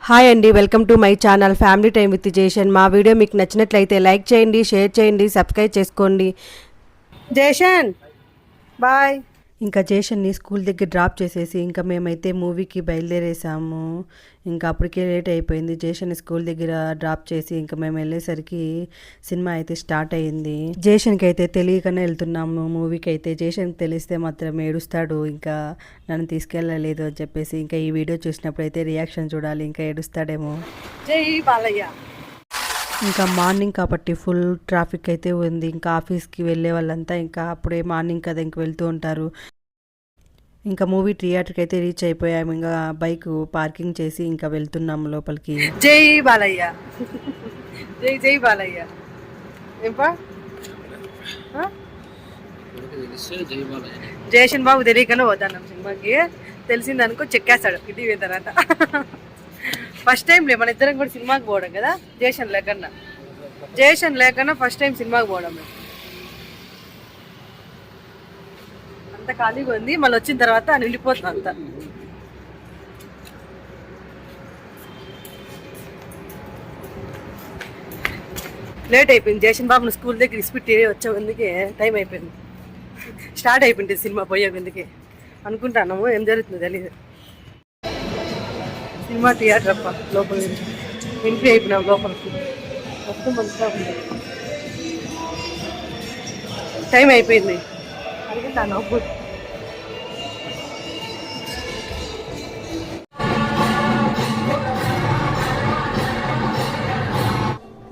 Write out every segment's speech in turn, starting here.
Hi అండి, welcome to my channel family time with Jeshan. మా video మీకు నచ్చినట్లయితే లైక్ చేయండి, షేర్ చేయండి, సబ్స్క్రైబ్ చేసుకోండి. జేషన్ బాయ్. ఇంకా జేషన్ని స్కూల్ దగ్గర డ్రాప్ చేసేసి ఇంకా మేమైతే మూవీకి బయలుదేరేసాము. ఇంకా అప్పటికే లేట్ అయిపోయింది. జేషన్ని స్కూల్ దగ్గర డ్రాప్ చేసి ఇంకా మేము వెళ్ళేసరికి సినిమా అయితే స్టార్ట్ అయ్యింది. జేషన్కి అయితే తెలియకనే వెళ్తున్నాము మూవీకి అయితే. జేషన్కి తెలిస్తే మాత్రం ఏడుస్తాడు, ఇంకా నన్ను తీసుకెళ్ళలేదు అని చెప్పేసి. ఇంకా ఈ వీడియో చూసినప్పుడు అయితే రియాక్షన్ చూడాలి, ఇంకా ఏడుస్తాడేమో. జై బాలయ్య. ఇంకా మార్నింగ్ కాబట్టి ఫుల్ ట్రాఫిక్ అయితే ఉంది. ఇంకా ఆఫీస్కి వెళ్ళే వాళ్ళంతా ఇంకా అప్పుడే మార్నింగ్ కదా ఇంక వెళ్తూ ఉంటారు. ఇంకా మూవీ థియేటర్కి అయితే రీచ్ అయిపోయాము. ఇంకా బైక్ పార్కింగ్ చేసి ఇంకా వెళ్తున్నాము లోపలికి. జై బాలయ్య, జై జై బాలయ్య. జేషన్ బాబు తెలియకనే పోతాను సినిమాకి. తెలిసిందనుకో చెక్కేస్తాడు ఇంటికి పోయిన తర్వాత. ఫస్ట్ టైం మన ఇద్దరం కూడా సినిమాకి పోవడం కదా. జేషన్ లేకన్నా ఫస్ట్ టైం సినిమాకి పోవడం. అంత ఖాళీగా ఉంది. మళ్ళీ వచ్చిన తర్వాత నిండిపోతుంది అంత. లేట్ అయిపోయింది. జేషన్ బాబును స్కూల్ దగ్గర ఇసిపెట్టి వచ్చే అందుకే టైం అయిపోయింది. స్టార్ట్ అయిపోయింది సినిమా పోయే ఎందుకే అనుకుంటున్నాము. ఏం జరుగుతుందో తెలియదు. సినిమా థియేటర్ అప్ప లోపల ఎంట్రీ అయిపోయినాం లోపలికి. మొత్తం మంచిగా ఉంది. టైం అయిపోయింది అనుకుంటాను.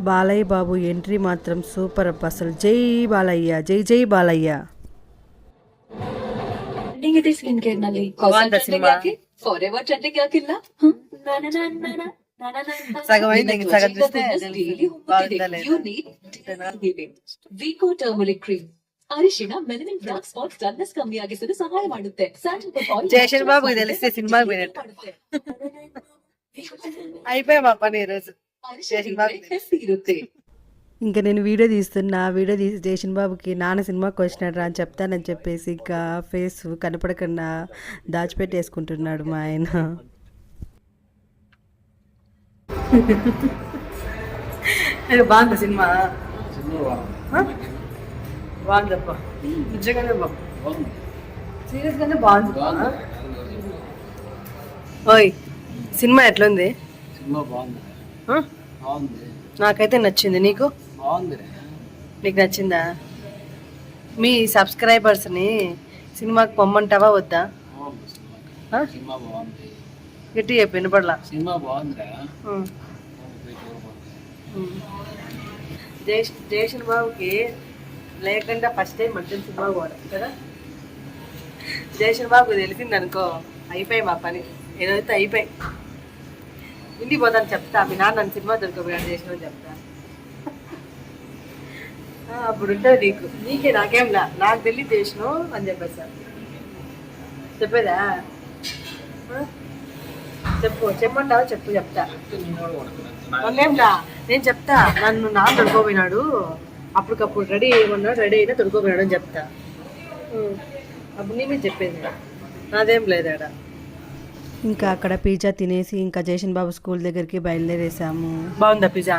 బాలయ్య బాబు ఎంట్రీ మాత్రం సూపర్ అప్ప అసలు. జై బాలయ్య, జై జై బాలయ్య. సగం అయింది, సగం చూస్తే జేషన్ బాబుకి తెలిస్తే సినిమాకి పోయినట్టు. అయిపోయా మా పని ఈరోజు. ఇంకా నేను వీడియో తీసి జేషన్ బాబుకి నాన్న సినిమాకి వచ్చినాడు రా అని చెప్తానని చెప్పేసి ఇంకా ఫేస్ కనపడకుండా దాచిపెట్టేసుకుంటున్నాడు మా ఆయన. బాగుంది సినిమా. బాగుందప్ప, నిజంగానే బాగుంది. సీరియస్ గానే బాగుంది. ఓయ్ సినిమా ఎట్లుంది? నాకైతే నచ్చింది. నీకు నచ్చిందా? మీ సబ్స్క్రైబర్స్ని సినిమాకి పొమ్మంటావా వద్దా? గట్టి చెప్పి వినపడలా. జేషన్ బాబుకి లేకుండా ఫస్ట్ టైం మంచి సినిమా పోవడం కదా. జేషన్ బాబుకి తెలిసింది అనుకో అయిపోయి మా పని. ఏదైతే అయిపోయి ఇంటికి పోతాను చెప్తా. మీ నాన్న నన్ను సినిమా దొరకపోయాడు చేసిన చెప్తా. అప్పుడు ఉంటుంది నీకే నాకేంలా. నాకు తెలియ చేసినావు అని చెప్పేసాను. చెప్పేదా? చెప్పమంటావా? చెప్తా. నన్నేంలా నేను చెప్తా. నన్ను నాన్న దొరకపోయినాడు, అప్పటికప్పుడు రెడీ అయ్యమన్నాడు, రెడీ అయినా దొరకపోయినాడు అని చెప్తా. అప్పుడు నేనే చెప్పేది. నాదేం లేదాడ. ఇంకా అక్కడ పిజ్జా తినేసి ఇంకా జేషన్ బాబు స్కూల్ దగ్గరికి బయలుదేరేసాము. బాగుందా పిజ్జా?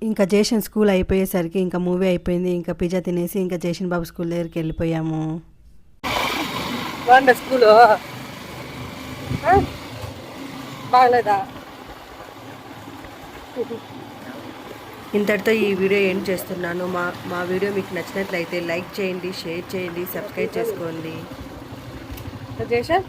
ఇంకా జేషన్ స్కూల్ అయిపోయేసరికి ఇంకా మూవీ అయిపోయింది. ఇంకా పిజ్జా తినేసి ఇంకా జేషన్ బాబు స్కూల్ దగ్గరికి వెళ్ళిపోయాము. బాగుందా స్కూలు? బాగలేదా? ఇంతటితో ఈ వీడియో ఎండ్ చేస్తున్నాను. మా వీడియో మీకు నచ్చినట్లయితే లైక్ చేయండి, షేర్ చేయండి, సబ్స్క్రైబ్ చేసుకోండి. జేషన్